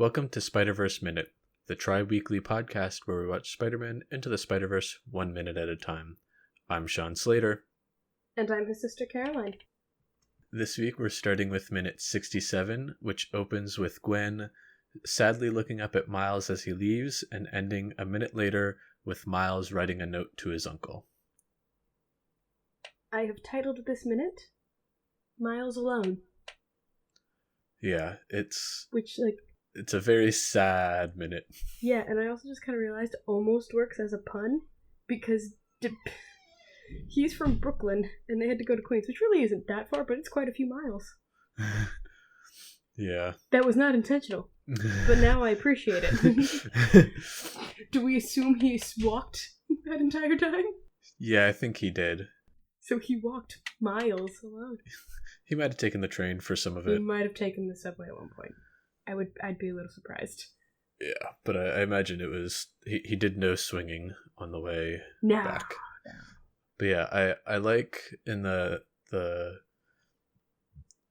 Welcome to Spider-Verse Minute, the tri-weekly podcast where we watch Spider-Man Into the Spider-Verse 1 minute at a time. I'm Sean Slater. And I'm his sister Caroline. This week we're starting with minute 67, which opens with Gwen sadly looking up at Miles as he leaves, and ending a minute later with Miles writing a note to his uncle. I have titled this minute, Miles Alone. Yeah, it's a very sad minute. Yeah, and I also just kind of realized it almost works as a pun, because he's from Brooklyn, and they had to go to Queens, which really isn't that far, but it's quite a few miles. Yeah. That was not intentional, but now I appreciate it. Do we assume he walked that entire time? Yeah, I think he did. So he walked miles alone. He might have taken the train for some of it. He might have taken the subway at one point. I'd be a little surprised. Yeah, but I imagine it was he did no swinging on the way back. No. But yeah, I like in the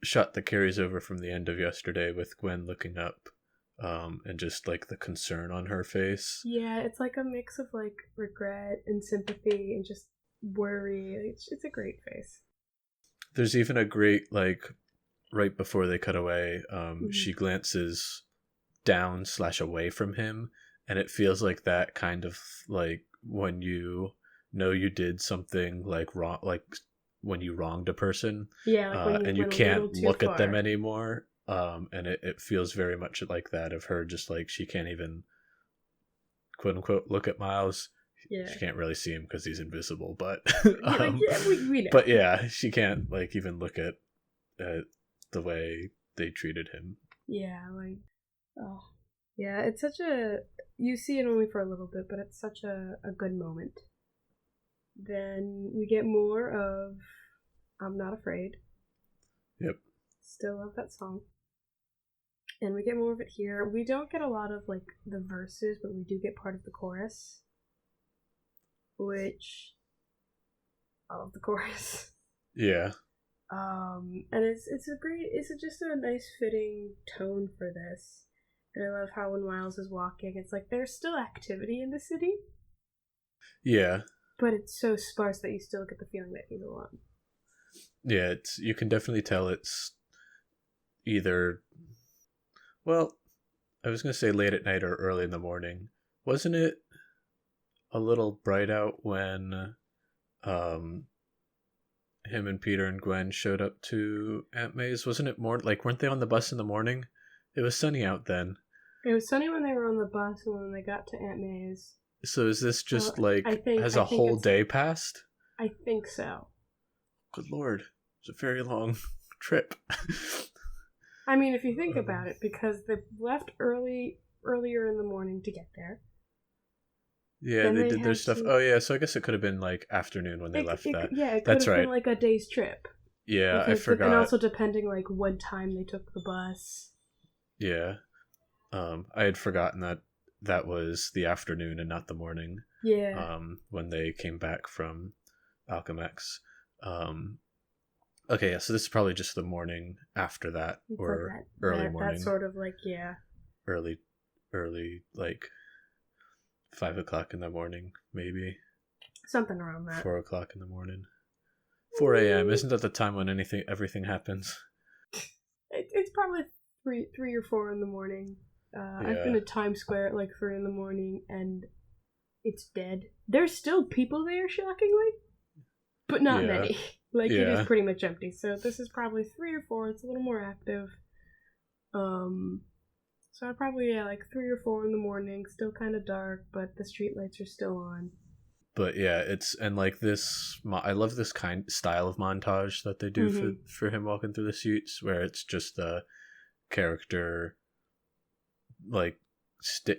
shot that carries over from the end of yesterday with Gwen looking up, and just like the concern on her face. Yeah, it's like a mix of like regret and sympathy and just worry. It's a great face. There's even a great, like, right before they cut away, she glances down / away from him, and it feels like that kind of like when you know you did something like wrong, like when you wronged a person, and you can't look at them anymore, and it feels very much like that of her, just like she can't even quote unquote look at Miles. Yeah. She can't really see him because he's invisible, but we know. But yeah, she can't like even look at the way they treated him. Yeah, like, oh, yeah, it's such a, you see it only for a little bit, but it's such a good moment. Then we get more of I'm Not Afraid. Yep. Still love that song. And we get more of it here. We don't get a lot of like the verses, but we do get part of the chorus. Which I love the chorus. Yeah. And it's just a nice fitting tone for this. And I love how when Miles is walking, it's like there's still activity in the city. Yeah. But it's so sparse that you still get the feeling that he's alone. Yeah, you can definitely tell it's either, well, I was going to say late at night or early in the morning. Wasn't it a little bright out when him and Peter and Gwen showed up to Aunt May's? Wasn't it more like, weren't they on the bus in the morning? It was sunny out then. It was sunny when they were on the bus and when they got to Aunt May's. So is this just has a whole day passed? I think so. Good Lord. It's a very long trip. I mean, if you think about it, because they left earlier in the morning to get there. Yeah, they did their stuff. Oh, yeah, so I guess it could have been, like, afternoon when they left that. Yeah, it could have been, like, a day's trip. Yeah, I forgot. And also depending, like, what time they took the bus. Yeah. I had forgotten that was the afternoon and not the morning. Yeah. When they came back from Alchemex. Okay, yeah, so this is probably just the morning after that, it's or like early morning. That sort of, like, yeah. Early, like 5 o'clock in the morning, maybe. Something around that. 4 o'clock in the morning. 4 a.m. Isn't that the time when everything happens? It's probably 3 or 4 in the morning. Yeah. I've been to Times Square at like 3 in the morning, and it's dead. There's still people there, shockingly, but not many. Like, it is pretty much empty. So this is probably 3 or 4. It's a little more active. So I'd probably, like 3 or 4 in the morning, still kind of dark, but the streetlights are still on. But yeah, and like this, I love this style of montage that they do for him walking through the suits, where it's just the character, like,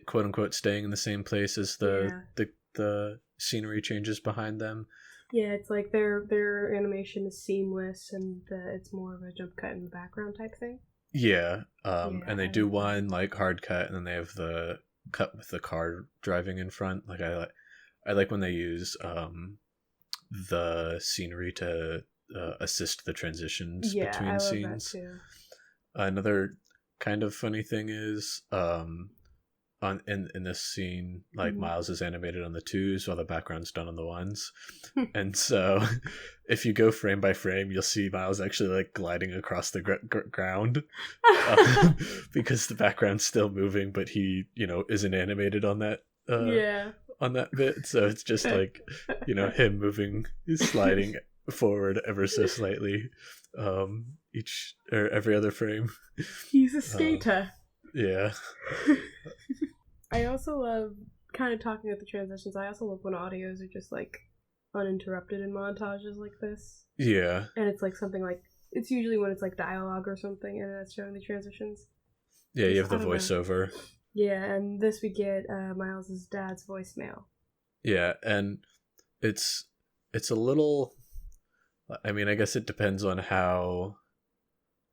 quote unquote, staying in the same place as the scenery changes behind them. Yeah, it's like their animation is seamless, and it's more of a jump cut in the background type thing. Yeah, and they do one like hard cut, and then they have the cut with the car driving in front. Like I like when they use the scenery to assist the transitions between scenes. That too. Another kind of funny thing is, in this scene, like Miles is animated on the 2s while the background's done on the 1s, and so if you go frame by frame, you'll see Miles actually like gliding across the ground, because the background's still moving, but he, you know, isn't animated on that on that bit, so it's just like, you know, him moving, sliding forward ever so slightly, each or every other frame. He's a skater. Yeah. I also love, kind of talking about the transitions, I also love when audios are just like uninterrupted in montages like this. Yeah. And it's like something like, it's usually when it's like dialogue or something and it's showing the transitions. Yeah, you have the voiceover. Yeah, and this we get Miles's dad's voicemail. Yeah, and it's a little, I mean, I guess it depends on how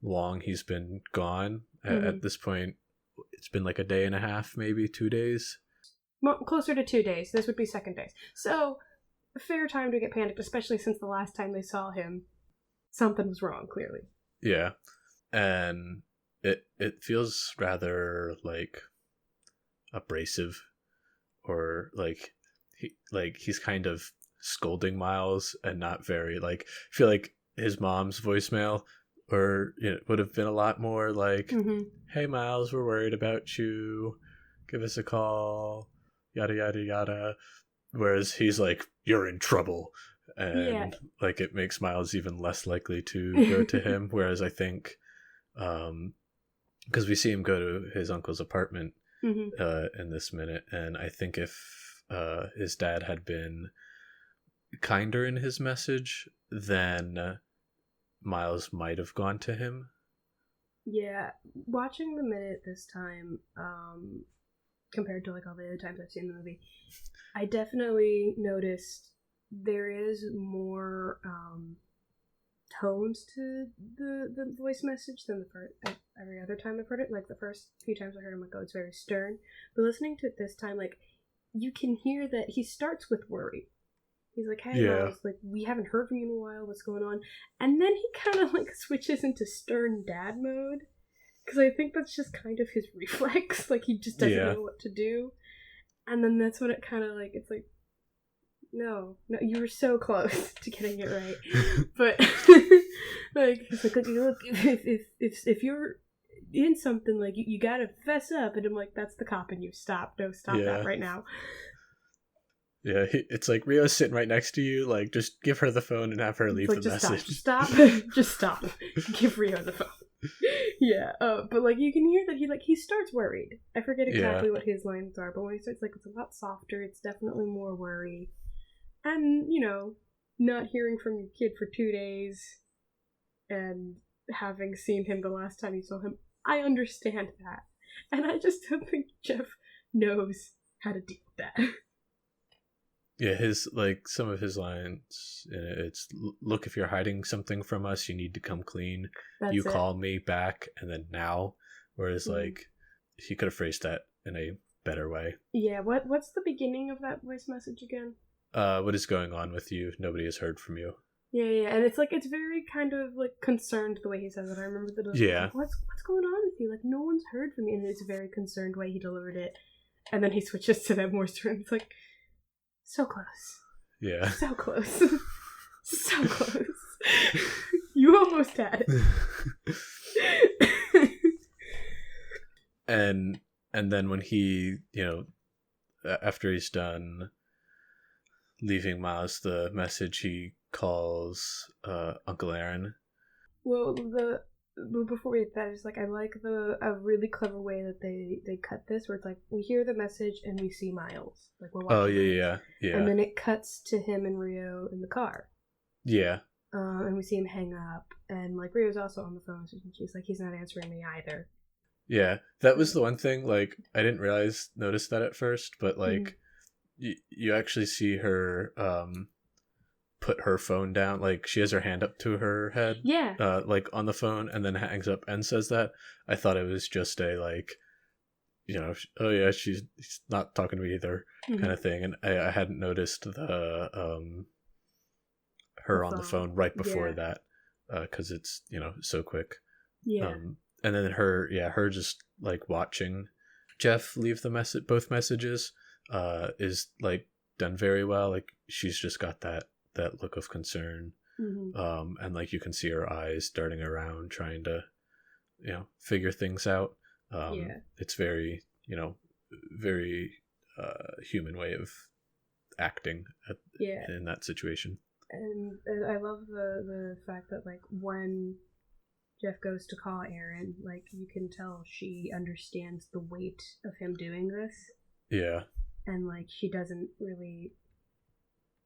long he's been gone. At this point, it's been like a day and a half, maybe 2 days. Well, closer to 2 days. This would be second days. So, a fair time to get panicked, especially since the last time they saw him, something was wrong, clearly. Yeah, and it feels rather like abrasive, or like he's kind of scolding Miles and not very like, I feel like his mom's voicemail, or you know, would have been a lot more like, hey Miles, we're worried about you, give us a call, yada yada yada, whereas he's like, you're in trouble, and like it makes Miles even less likely to go to him, whereas I think because we see him go to his uncle's apartment in this minute, and I think if his dad had been kinder in his message, then Miles might have gone to him. Yeah, watching the minute this time, compared to like all the other times I've seen the movie, I definitely noticed there is more tones to the voice message than every other time I've heard it. Like the first few times I heard him, like, oh, it's very stern. But listening to it this time, like, you can hear that he starts with worry. He's like, hey, Miles, like, we haven't heard from you in a while, what's going on? And then he kind of, like, switches into stern dad mode. Because I think that's just kind of his reflex. Like, he just doesn't know what to do. And then that's when it kind of, like, it's like, no, you were so close to getting it right. But, like, it's like, look, if you're in something, like, you gotta fess up. And I'm like, that's the cop in you. Stop that right now. Yeah, it's like, Rio's sitting right next to you, like, just give her the phone and have her leave the message. Stop. Just stop. Give Rio the phone. Yeah, but, like, you can hear that he starts worried. I forget exactly what his lines are, but when he starts, like, it's a lot softer, it's definitely more worry. And, you know, not hearing from your kid for 2 days, and having seen him the last time you saw him, I understand that. And I just don't think Jeff knows how to deal with that. Yeah, some of his lines, it's, look, if you're hiding something from us, you need to come clean. You call me back, and then now. Whereas, like, he could have phrased that in a better way. Yeah, what's the beginning of that voice message again? What is going on with you? Nobody has heard from you. Yeah, and it's like, it's very kind of, like, concerned the way he says it. I remember the like, what's going on with you? Like, no one's heard from you. And it's a very concerned way he delivered it. And then he switches to that more stern. It's like, so close. Yeah. So close. So close. You almost had it. And then when he, you know, after he's done leaving Miles the message, he calls Uncle Aaron. Well, before we hit that, it's like, I like a really clever way that they cut this, where it's like, we hear the message and we see Miles, like, we're watching. Oh yeah. And then it cuts to him and Rio in the car. Yeah. And we see him hang up, and like, Rio's also on the phone, so she's like, he's not answering me either. Yeah, that was the one thing, like, I didn't notice that at first, but like, you actually see her put her phone down, like, she has her hand up to her head, like, on the phone, and then hangs up and says that. I thought it was just a, like, you know, oh yeah, she's not talking to me either, kind of thing, and I hadn't noticed the her on the phone right before that, because it's, you know, so quick. Yeah. and then her just like watching Jeff leave both messages is like done very well. Like she's just got that look of concern, and like you can see her eyes darting around trying to figure things out. It's very very human way of acting in that situation. And I love the fact that like when Jeff goes to call Aaron, like you can tell she understands the weight of him doing this. Yeah. And like she doesn't really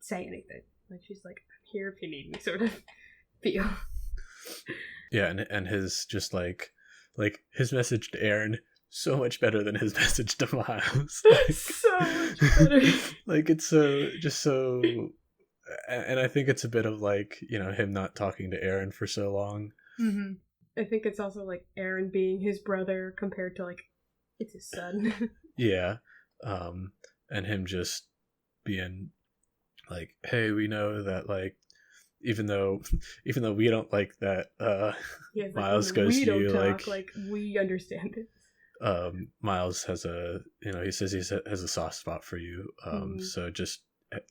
say anything. Like she's like, I'm here if you need me, sort of feel. Yeah, and his just like his message to Aaron, so much better than his message to Miles. Like, so much better. Like it's so and I think it's a bit of like, him not talking to Aaron for so long. Mm-hmm. I think it's also like Aaron being his brother compared to like it's his son. Yeah. And him just being like, hey, we know that like even though we don't like that Miles goes to you, like we understand it. Miles has he says he has a soft spot for you. So just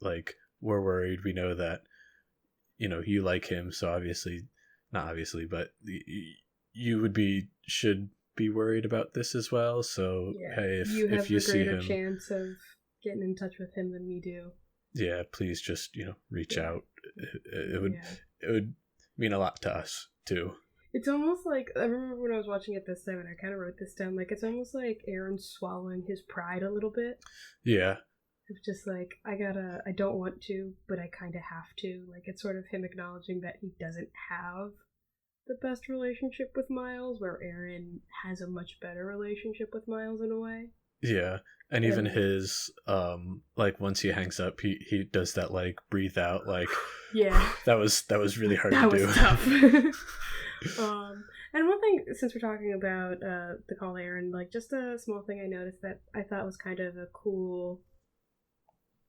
like we're worried. We know that you like him, so not obviously, but you should be worried about this as well. So hey, if you see him, you have a greater chance of getting in touch with him than we do. Yeah, please just reach out. It would mean a lot to us too. It's almost like, I remember when I was watching it this time, and I kind of wrote this down, like it's almost like Aaron swallowing his pride a little bit. Yeah. It's just like, I don't want to, but I kind of have to. Like it's sort of him acknowledging that he doesn't have the best relationship with Miles, where Aaron has a much better relationship with Miles in a way. Yeah. And even his like once he hangs up, he does that like breathe out, like that was really hard to do. That was tough. And one thing, since we're talking about the call Aaron, like just a small thing I noticed that I thought was kind of a cool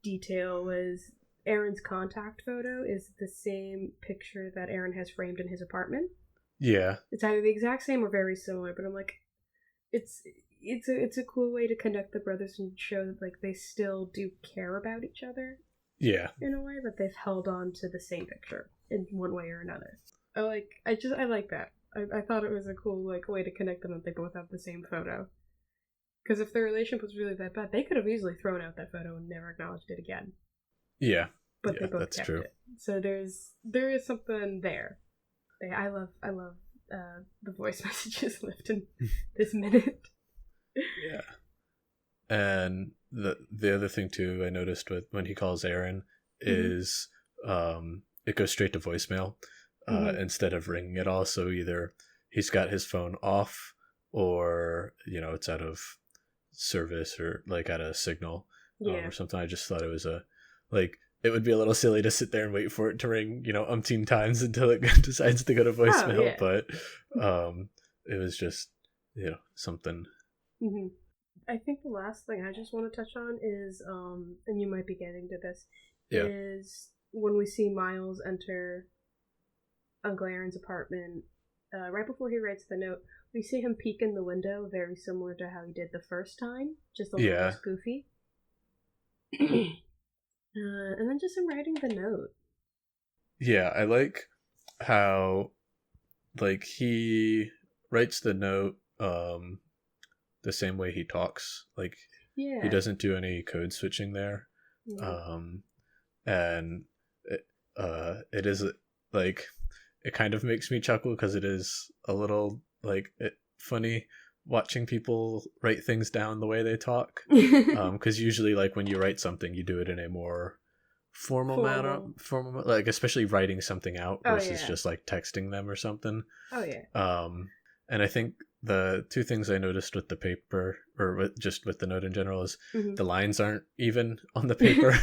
detail was Aaron's contact photo is the same picture that Aaron has framed in his apartment. Yeah. It's either the exact same or very similar, but I'm like, it's a cool way to connect the brothers and show that like they still do care about each other. Yeah. In a way that they've held on to the same picture in one way or another. I like that. I thought it was a cool like way to connect them that they both have the same photo. Because if their relationship was really that bad, they could have easily thrown out that photo and never acknowledged it again. Yeah. But they both kept it. So there is something there. I love the voice messages left in this minute. Yeah. And the other thing too I noticed when he calls Aaron is it goes straight to voicemail instead of ringing at all. So either he's got his phone off or it's out of service or like out of signal or something. I just thought it was it would be a little silly to sit there and wait for it to ring umpteen times until it decides to go to voicemail. But it was just something. Mm-hmm. I think the last thing I just want to touch on is and you might be getting to this is when we see Miles enter Uncle Aaron's apartment right before he writes the note, we see him peek in the window, very similar to how he did the first time, just a little less goofy. And then just him writing the note. Yeah, I like how like he writes the note the same way he talks. Like he doesn't do any code switching there. And it is like it kind of makes me chuckle because it is a little like funny watching people write things down the way they talk. Because usually like when you write something you do it in a more formal manner, like especially writing something out versus just like texting them or something. And I think the two things I noticed with the paper or with the note in general is the lines aren't even on the paper.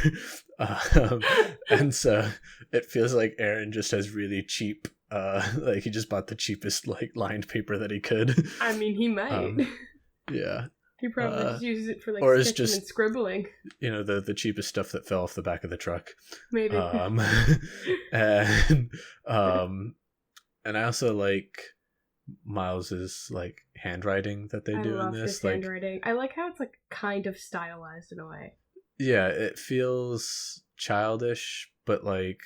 And so it feels like Aaron just has really cheap like he just bought the cheapest like lined paper that he could. I mean, he might. Yeah. He probably just uses it for like or sketching just, and scribbling. The cheapest stuff that fell off the back of the truck. Maybe. And I also like Miles's like handwriting that they I do in love this. his handwriting. I like how it's like kind of stylized in a way. Yeah, it feels childish, but like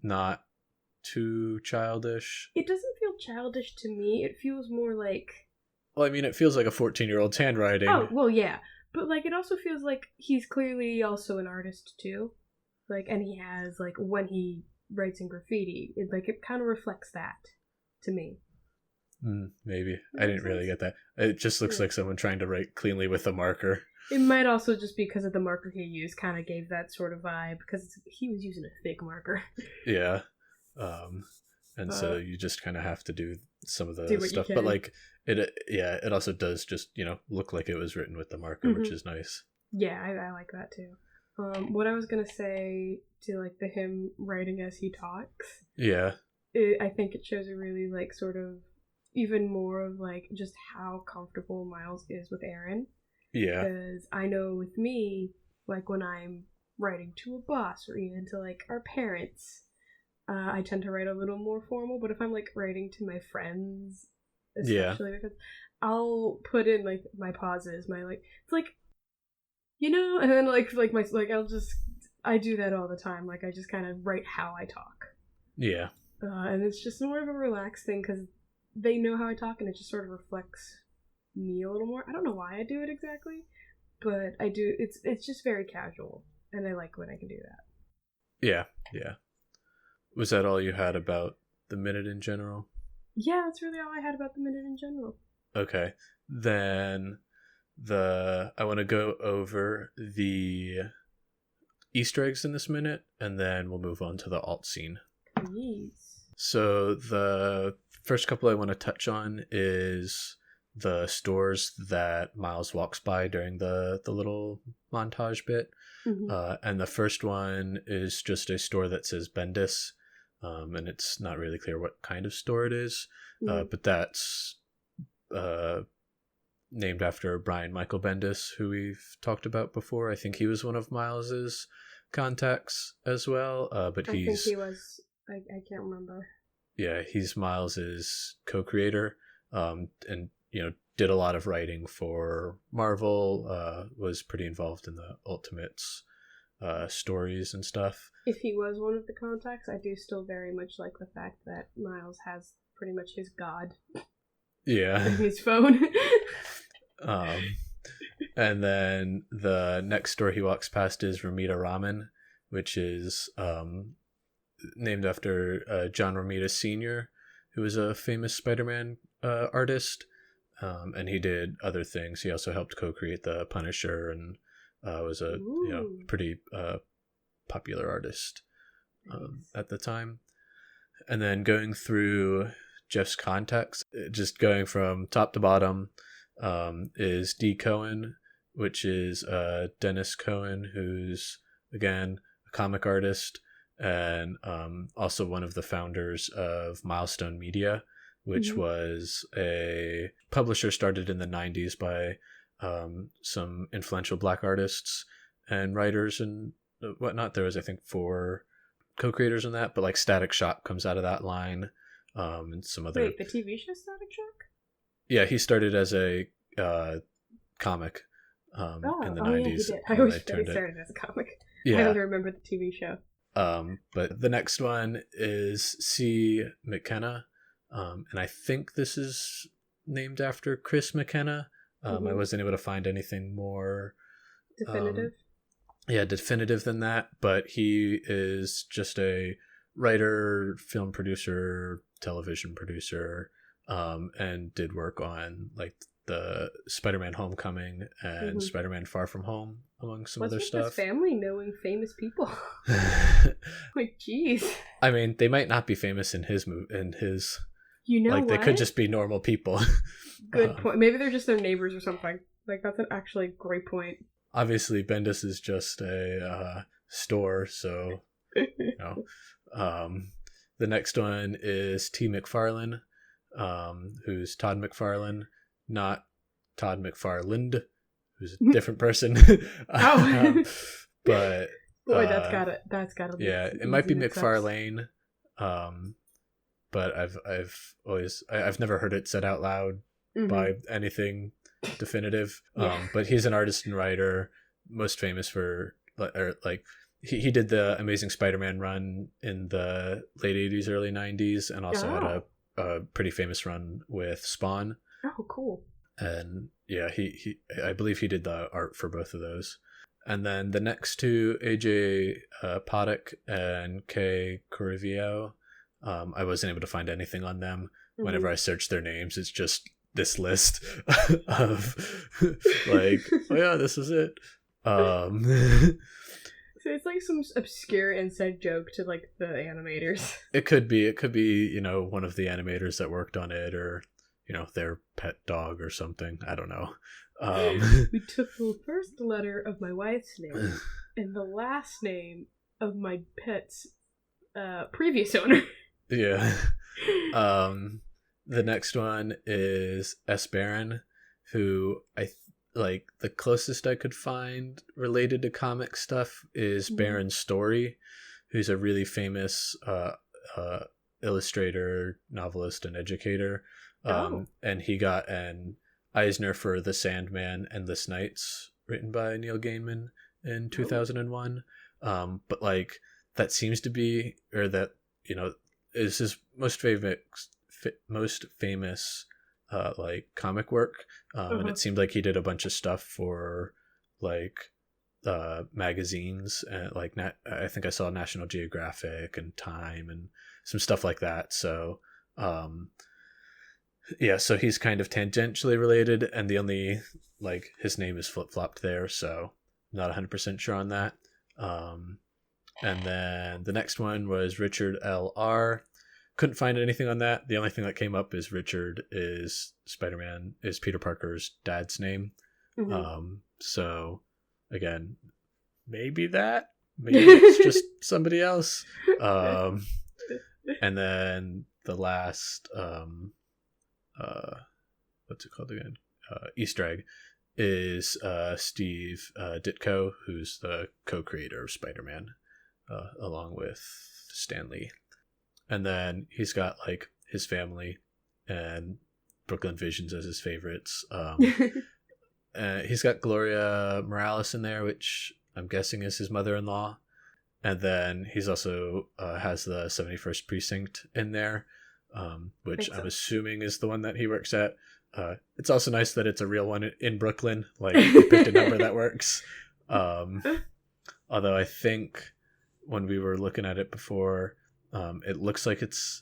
not too childish. It doesn't feel childish to me. It feels more like... Well, I mean, it feels like a 14-year-old's handwriting. Oh, well, yeah. But, like, it also feels like he's clearly also an artist, too. Like, and he has, like, when he writes in graffiti, it kind of reflects that to me. Maybe. I didn't really get that. It just looks like someone trying to write cleanly with a marker. It might also just because of the marker he used kind of gave that sort of vibe, because he was using a thick marker. Yeah. And so you just kind of have to do some of the stuff. But, like, it also does just, look like it was written with the marker, which is nice. Yeah, I like that, too. What I was going to say to, like, the him writing as he talks. Yeah. I think it shows a really, like, sort of even more of, like, just how comfortable Miles is with Aaron. Yeah. Because I know with me, like, when I'm writing to a boss or even to, like, our parents, I tend to write a little more formal. But if I'm, like, writing to my friends, especially because I'll put in, like, my pauses, my, like, it's like, and then, I do that all the time. Like, I just kind of write how I talk. Yeah. And it's just more of a relaxed thing because they know how I talk, and it just sort of reflects me a little more. I don't know why I do it exactly, but I do. It's just very casual, and I like when I can do that. Yeah. Was that all you had about the minute in general? Yeah, that's really all I had about the minute in general. Okay. Then I want to go over the Easter eggs in this minute, and then we'll move on to the alt scene. Please. So the first couple I want to touch on is the stores that Miles walks by during the little montage bit. Mm-hmm. And the first one is just a store that says Bendis, and it's not really clear what kind of store it is, but that's named after Brian Michael Bendis, who we've talked about before. I think he was one of Miles's contacts as well, but I think he was. I can't remember. Yeah, he's Miles's co-creator, and did a lot of writing for Marvel. Was pretty involved in the Ultimates stories and stuff. If he was one of the contacts, I do still very much like the fact that Miles has pretty much his god. Yeah. In his phone. And then the next store he walks past is Romita Ramen, which is named after John Romita Sr., who was a famous Spider-Man artist, and he did other things. He also helped co-create the Punisher and was a pretty popular artist at the time. And then going through Jeff's contacts, just going from top to bottom, is D. Cohen, which is Dennis Cohen, who's again a comic artist and also one of the founders of Milestone Media, which was a publisher started in the 90s by some influential Black artists and writers and whatnot. There was, I think, 4 co-creators in that, but like Static Shock comes out of that line, and some other... Wait, the TV show Static Shock? Yeah, he started as a comic in the 90s. Yeah, he did. I always thought he started as a comic. Yeah. I don't remember the TV show. But the next one is C. McKenna, and I think this is named after Chris McKenna. I wasn't able to find anything more definitive. Definitive than that, but he is just a writer, film producer, television producer, and did work on like the Spider-Man Homecoming and Spider-Man Far From Home, among some other stuff. What's with his family knowing famous people? Like, jeez. I mean, they might not be famous in his like, they could just be normal people. Good point. Maybe they're just their neighbors or something. Like, that's an actually great point. Obviously, Bendis is just a store, so the next one is T. McFarlane, who's Todd McFarlane, not Todd McFarland, who's a different person. But boy, that's gotta be. Yeah, it might be McFarlane, but I've never heard it said out loud by anything definitive. But he's an artist and writer, most famous for he did the Amazing Spider-Man run in the late 80s, early 90s, and also had a pretty famous run with Spawn. Oh, cool. And yeah, he I believe he did the art for both of those. And then the next two, AJ Potok and Kay Corivio, I wasn't able to find anything on them. Whenever I search their names, it's just this list of like, oh yeah, this is it. So it's like some obscure inside joke to like the animators. It could be, one of the animators that worked on it, or their pet dog or something. I don't know. We took the first letter of my wife's name and the last name of my pet's previous owner. Yeah. The next one is S. Barron, who the closest I could find related to comic stuff is Barron's Story, who's a really famous illustrator, novelist, and educator. And he got an Eisner for The Sandman, Endless Nights, written by Neil Gaiman in 2001. But like that seems to be, or that is his most famous like comic work. And it seemed like he did a bunch of stuff for like magazines, and like I think I saw National Geographic and Time and some stuff like that. So yeah, so he's kind of tangentially related, and the only like his name is flip-flopped there, so I'm not 100% sure on that. And then the next one was Richard L.R. Couldn't find anything on that. The only thing that came up is Richard is Peter Parker's dad's name. So again, maybe it's just somebody else. And then the last what's it called again? Easter egg is Steve Ditko, who's the co-creator of Spider-Man, along with Stan Lee. And then he's got like his family and Brooklyn Visions as his favorites. He's got Gloria Morales in there, which I'm guessing is his mother-in-law. And then he's also has the 71st Precinct in there, which I'm assuming is the one that he works at. It's also nice that it's a real one in Brooklyn. Like, they picked a number that works. Although I think when we were looking at it before, it looks like it's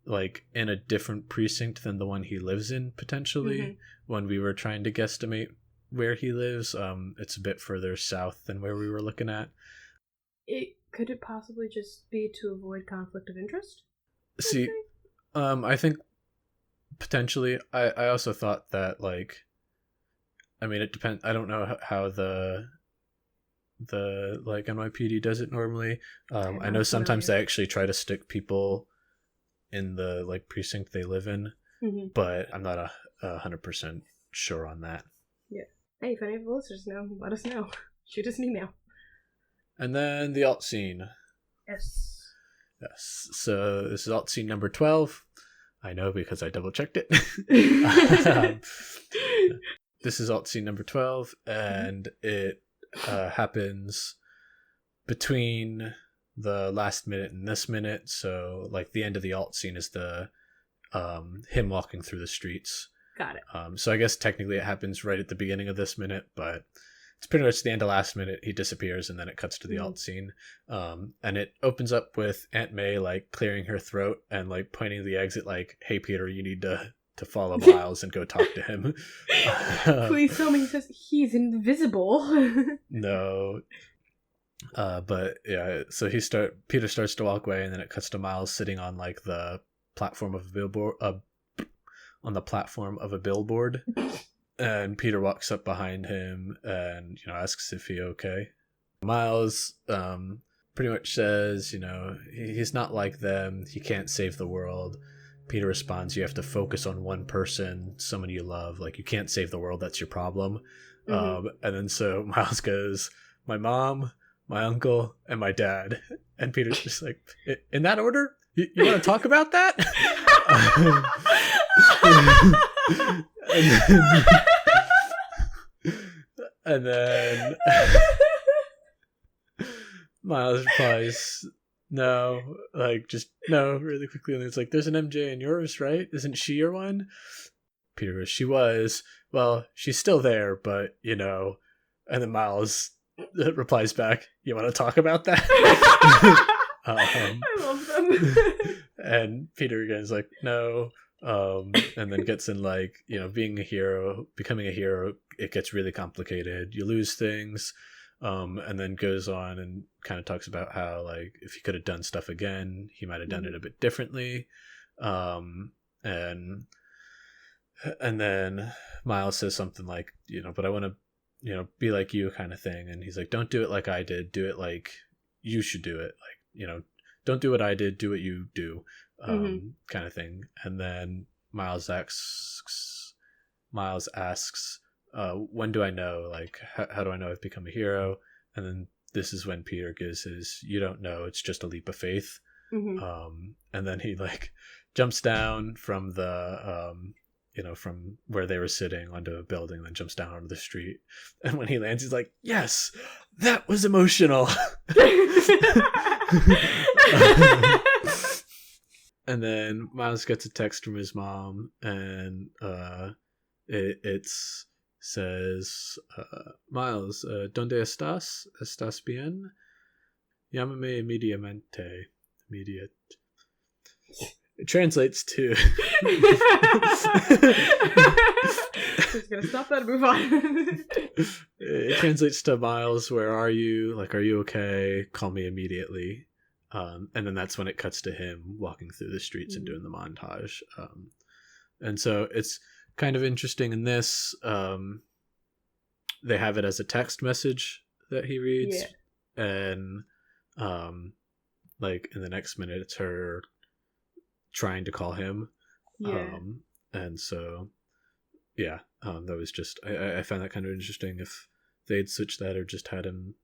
like in a different precinct than the one he lives in, potentially. When we were trying to guesstimate where he lives, it's a bit further south than where we were looking at. Could it possibly just be to avoid conflict of interest? See, I think potentially. I also thought that, like, I mean, it depends. I don't know how the like NYPD does it normally. I know sometimes they actually try to stick people in the like precinct they live in, but I'm not 100% sure on that. Yeah. Hey, if any of the listeners know, let us know. Shoot us an email. And then the alt scene. Yes. So this is alt scene number 12. I know because I double checked it. This is alt scene number 12, and it happens between the last minute and this minute. So like the end of the alt scene is the him walking through the streets. Got it. So I guess technically it happens right at the beginning of this minute, but it's pretty much the end of last minute. He disappears, and then it cuts to the alt scene. And it opens up with Aunt May like clearing her throat and like pointing to the exit like, "Hey Peter, you need to follow Miles and go talk to him." Please tell me he says he's invisible. No. But yeah, so Peter starts to walk away, and then it cuts to Miles sitting on like the platform of a billboard, and Peter walks up behind him and asks if he's okay. Miles pretty much says he's not like them, he can't save the world. Peter responds, "You have to focus on one person, someone you love. Like, you can't save the world, that's your problem." And then so Miles goes, "My mom, my uncle, and my dad." And Peter's just like, "In that order?" You want to talk about that? and then Miles replies, no, like, just no, really quickly. And it's like, there's an MJ in yours, right? Isn't she your one? Peter goes, she was. Well, she's still there, but, you know. And then Miles replies back, you want to talk about that? I love them. And Peter again is like, no. And then gets in, like, you know, being a hero, becoming a hero, it gets really complicated. You lose things. And then goes on and kind of talks about how, like, if he could have done stuff again, he might have done it a bit differently. And then Miles says something like, you know, but I want to, you know, be like you, kind of thing. And he's like, don't do it like I did. Do it like you should do it. Like, you know, don't do what I did. Do what you do, kind of thing. And then Miles asks, when do I know? Like, how do I know I've become a hero? And then this is when Peter gives his, you don't know, it's just a leap of faith. And then he, like, jumps down from the, you know, from where they were sitting onto a building, then jumps down onto the street. And when he lands, he's like, yes, that was emotional. And then Miles gets a text from his mom, and it says, Miles, ¿dónde estás? ¿Estás bien? Llámame inmediatamente. Immediate. It translates to... Just gonna stop that and move on. It translates to, Miles, where are you? Like, are you okay? Call me immediately. And then that's when it cuts to him walking through the streets and doing the montage. And so it's kind of interesting in this. They have it as a text message that he reads. Yeah. And like, in the next minute, it's her trying to call him. Yeah. And so, yeah, that was just, I found that kind of interesting. If they'd switched that or just had him,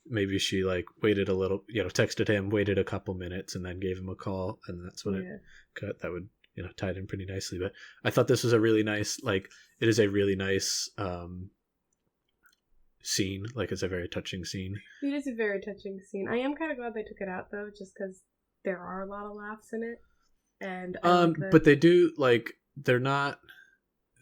maybe she, like, waited a little, you know, texted him, waited a couple minutes, and then gave him a call, and that's when it cut. That would, you know, tied in pretty nicely. But I thought this was a really nice, like, it is a really nice scene. Like, it's a very touching scene. It is a very touching scene. I am kind of glad they took it out, though, just because there are a lot of laughs in it. And but they do, like, they're not,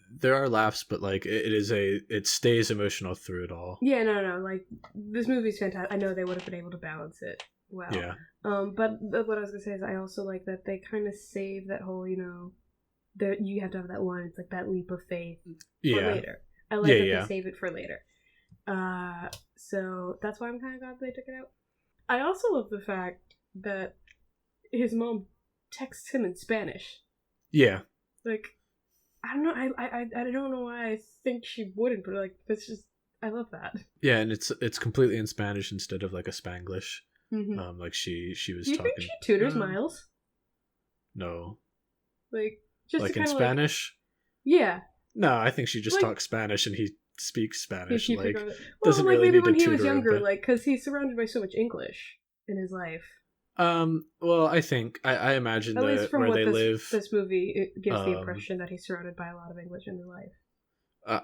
there are laughs, but, like, it stays emotional through it all. Yeah, no, like, this movie's fantastic. I know they would have been able to balance it well. Yeah. But what I was gonna say is I also like that they kind of save that whole, you know, you have to have that one, it's like that leap of faith for later. I like that they save it for later. So that's why I'm kind of glad they took it out. I also love the fact that his mom texts him in Spanish. Yeah. Like, I don't know. I don't know why I think she wouldn't, but, like, that's just, I love that. Yeah, and it's completely in Spanish instead of, like, a Spanglish. Like she was talking. Do you think she tutors Miles? No. Like, just like in Spanish? Like, yeah. No, I think she just, like, talks Spanish and he speaks Spanish. Like, doesn't like, really maybe when he was younger, but... like, because he's surrounded by so much English in his life. Well, I think I imagine at least from where they live. This movie, it gives the impression that he's surrounded by a lot of English in his life.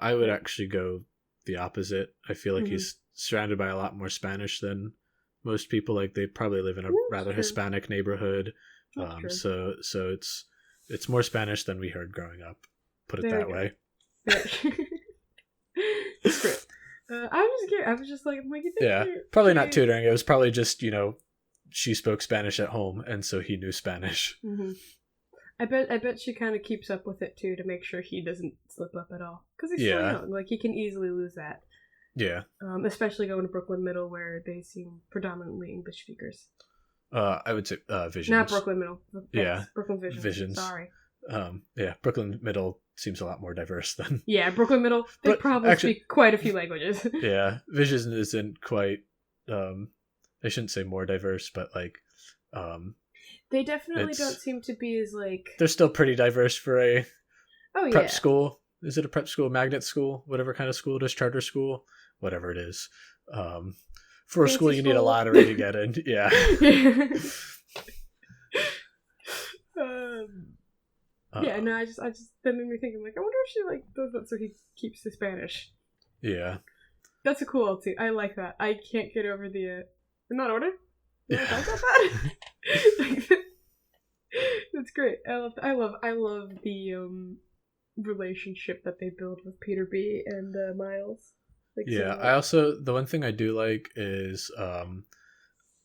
I would actually go the opposite. I feel like he's surrounded by a lot more Spanish than most people. Like, they probably live in a rather Hispanic neighborhood. So it's more Spanish than we heard growing up. Put it that way. It's true. I was just curious. I was just like, probably not tutoring. It was probably just, you know, she spoke Spanish at home, and so he knew Spanish. I bet she kind of keeps up with it too to make sure he doesn't slip up at all, because he's so young. Like, he can easily lose that. Yeah. Especially going to Brooklyn Middle, where they seem predominantly English speakers. I would say Visions. Not Brooklyn Middle. Yeah. Brooklyn Visions. Sorry. Brooklyn Middle seems a lot more diverse than... Yeah, Brooklyn Middle, they probably speak quite a few languages. Yeah, Visions isn't quite... I shouldn't say more diverse, but, like... they definitely don't seem to be as, like... They're still pretty diverse for a prep school. Is it a prep school, magnet school, whatever kind of school it is, charter school? Whatever it is. For a school, you need a lottery to get in. Yeah. Yeah, no, I just that made me think. I'm like, I wonder if she like does that so he keeps the Spanish. Yeah, that's a cool alt scene. I like that. I can't get over the in that order. yeah. Like, that's great. I love the relationship that they build with Peter B and Miles. Like, Yeah, so, I also the one thing I do like is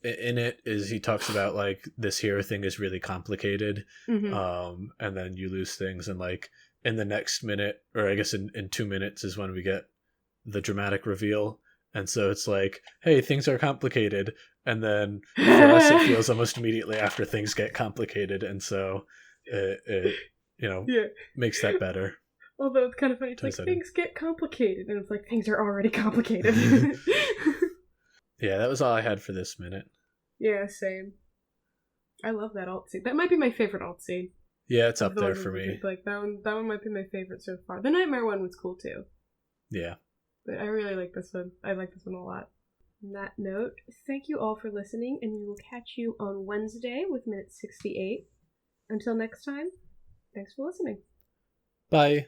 in it is he talks about like this hero thing is really complicated, and then you lose things, and like in the next minute, or I guess in 2 minutes is when we get the dramatic reveal, and so it's like, hey, things are complicated, and then for us it feels almost immediately after things get complicated, and so it makes that better. Although it's kind of funny, it's like things get complicated, and it's like things are already complicated. Yeah, that was all I had for this minute. Yeah, same. I love that alt scene. That might be my favorite alt scene. Yeah, it's up there for me. Like that one might be my favorite so far. The Nightmare one was cool too. Yeah. But I really like this one. I like this one a lot. On that note, thank you all for listening, and we will catch you on Wednesday with minute 68. Until next time, thanks for listening. Bye.